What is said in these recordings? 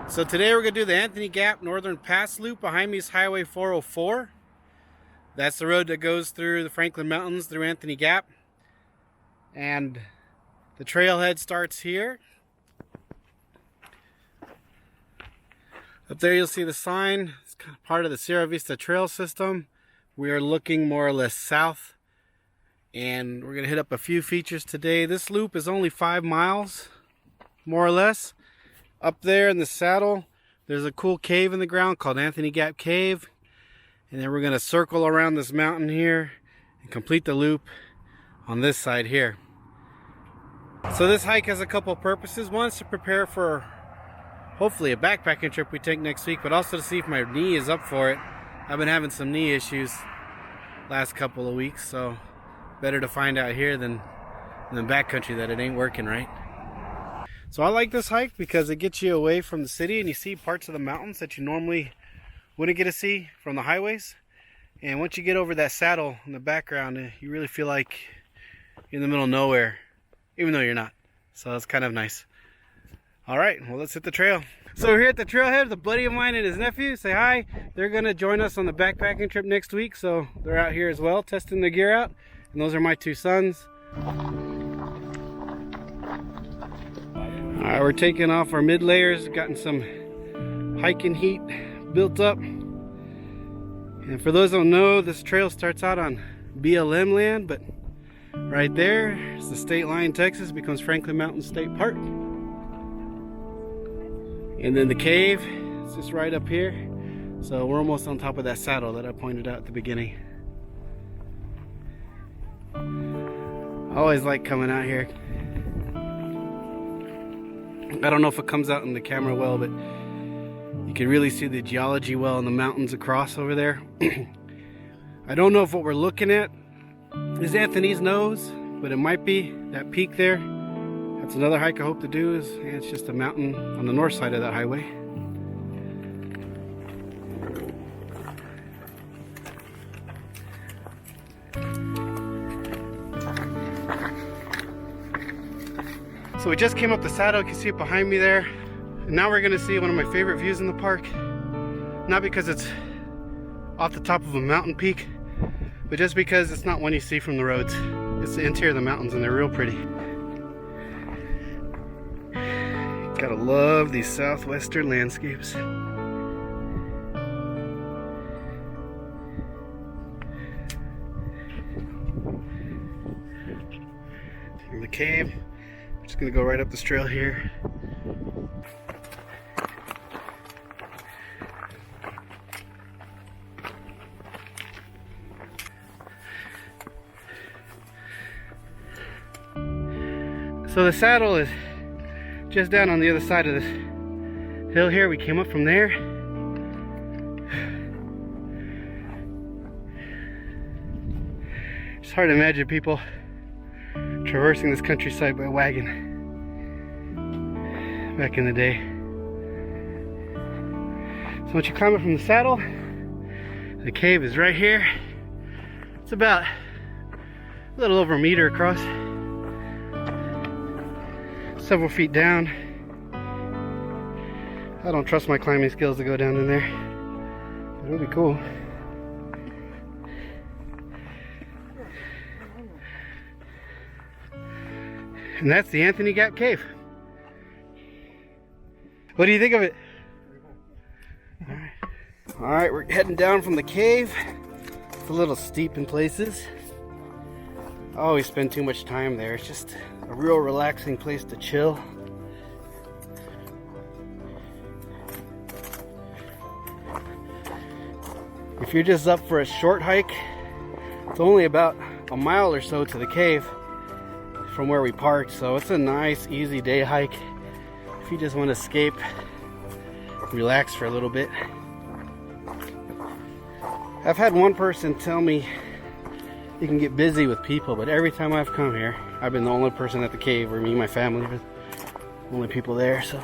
So today we're going to do the Anthony Gap Northern Pass Loop. Behind me is Highway 404. That's the road that goes through the Franklin Mountains through Anthony Gap. And the trailhead starts here. Up there you'll see the sign. It's part of the Sierra Vista Trail System. We are looking more or less south. And we're going to hit up a few features today. This loop is only 5 miles, more or less. Up there in the saddle, there's a cool cave in the ground called Anthony Gap Cave. And then we're going to circle around this mountain here and complete the loop on this side here. So this hike has a couple of purposes. One is to prepare for hopefully a backpacking trip we take next week, but also to see if my knee is up for it. I've been having some knee issues last couple of weeks, so better to find out here than backcountry that it ain't working right. So I like this hike because it gets you away from the city and you see parts of the mountains that you normally wouldn't get to see from the highways. And once you get over that saddle in the background, you really feel like you're in the middle of nowhere, even though you're not. So that's kind of nice. All right, well, let's hit the trail. So we're here at the trailhead with a buddy of mine and his nephew. Say hi. They're gonna join us on the backpacking trip next week, so they're out here as well, testing their gear out. And those are my two sons. Alright, we're taking off our mid layers, gotten some hiking heat built up. And for those who don't know, this trail starts out on BLM land, but right there is the state line, Texas, becomes Franklin Mountain State Park. And then the cave is just right up here. So we're almost on top of that saddle that I pointed out at the beginning. I always like coming out here. I don't know if it comes out in the camera well, but you can really see the geology well in the mountains across over there. I don't know if what we're looking at is Anthony's Nose, but it might be that peak there. That's another hike I hope to do. It's just a mountain on the north side of that highway. So we just came up the saddle, you can see it behind me there. And now we're gonna see one of my favorite views in the park. Not because it's off the top of a mountain peak, but just because it's not one you see from the roads. It's the interior of the mountains and they're real pretty. Gotta love these southwestern landscapes. In the cave. Just gonna go right up this trail here. So the saddle is just down on the other side of this hill here. We came up from there. It's hard to imagine people traversing this countryside by wagon back in the day. So once you climb up from the saddle, the cave is right here. It's about a little over a meter across, several feet down. I don't trust my climbing skills to go down in there, but it'll be cool. And that's the Anthony Gap Cave. What do you think of it? Alright, we're heading down from the cave. It's a little steep in places. I always spend too much time there. It's just a real relaxing place to chill. If you're just up for a short hike, it's only about a mile or so to the cave from where we parked, so it's a nice easy day hike if you just want to escape, relax for a little bit. I've had one person tell me you can get busy with people, but every time I've come here I've been the only person at the cave, or me and my family are the only people there, so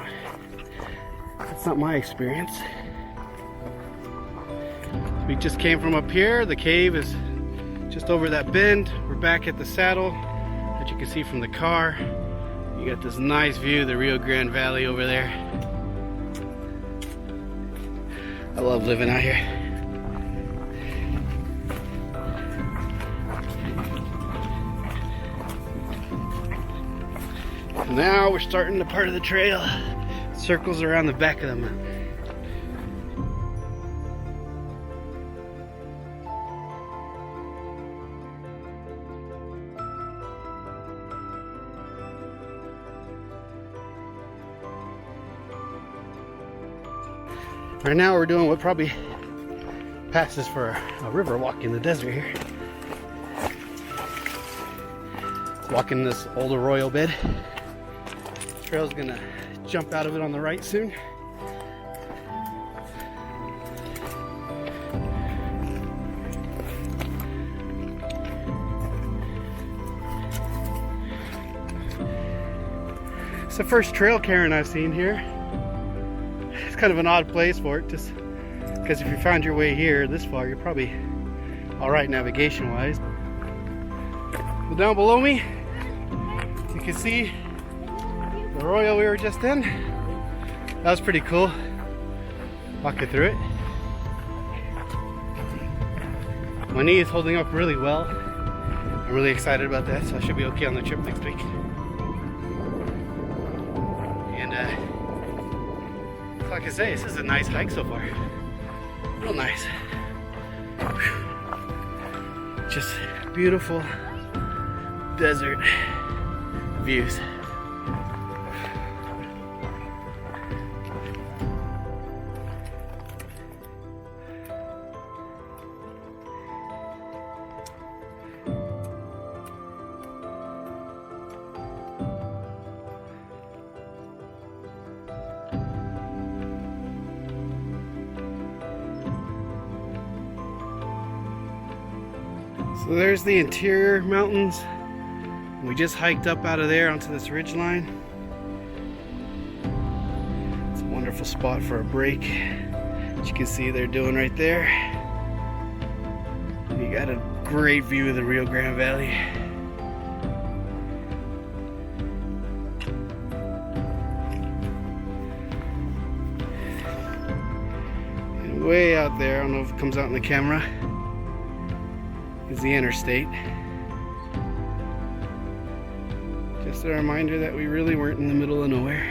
that's not my experience. We just came from up here. The cave is just over that bend. We're back at the saddle that you can see from the car. You got this nice view of the Rio Grande Valley over there. I love living out here. Now we're starting the part of the trail. Circles around the back of the mountain. Right now we're doing what probably passes for a river walk in the desert here. Walking this old arroyo bed. Trail's gonna jump out of it on the right soon. It's the first trail cairn I've seen here. It's kind of an odd place for it, just because if you found your way here this far, you're probably all right navigation wise. But down below me, you can see the arroyo we were just in. That was pretty cool. Walking through it. My knee is holding up really well. I'm really excited about that, so I should be okay on the trip next week. And like I say, this is a nice hike so far. Real nice. Just beautiful desert views. So there's the interior mountains. We just hiked up out of there onto this ridge line. It's a wonderful spot for a break. As you can see they're doing right there. You got a great view of the Rio Grande Valley. And way out there, I don't know if it comes out in the camera, is the interstate. Just a reminder that we really weren't in the middle of nowhere.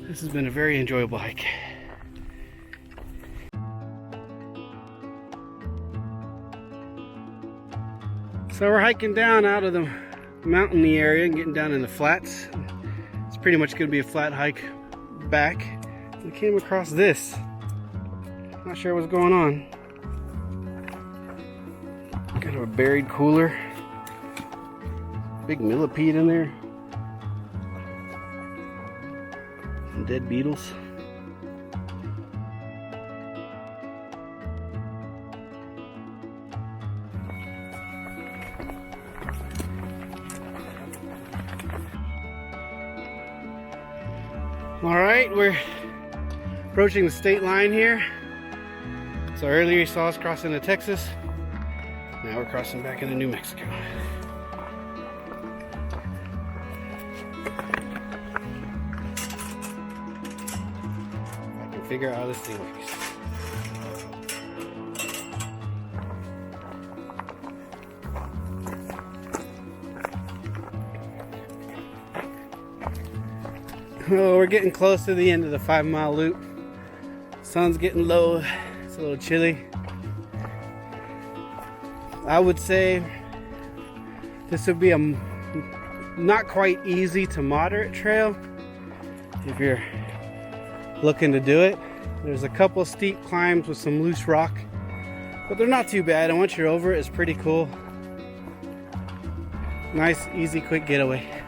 This has been a very enjoyable hike. So we're hiking down out of the mountainy area and getting down in the flats. It's pretty much going to be a flat hike back. We came across this. Not sure what's going on. Kind of a buried cooler. Big millipede in there. Some dead beetles. All right, we're approaching the state line here. So earlier you saw us crossing into Texas. Now we're crossing back into New Mexico. I can figure out how this thing works. Oh, we're getting close to the end of the 5-mile loop. Sun's getting low. It's a little chilly. I would say this would be a not quite easy to moderate trail if you're looking to do it. There's a couple steep climbs with some loose rock, but they're not too bad, and once you're over it, it's pretty cool. Nice, easy, quick getaway.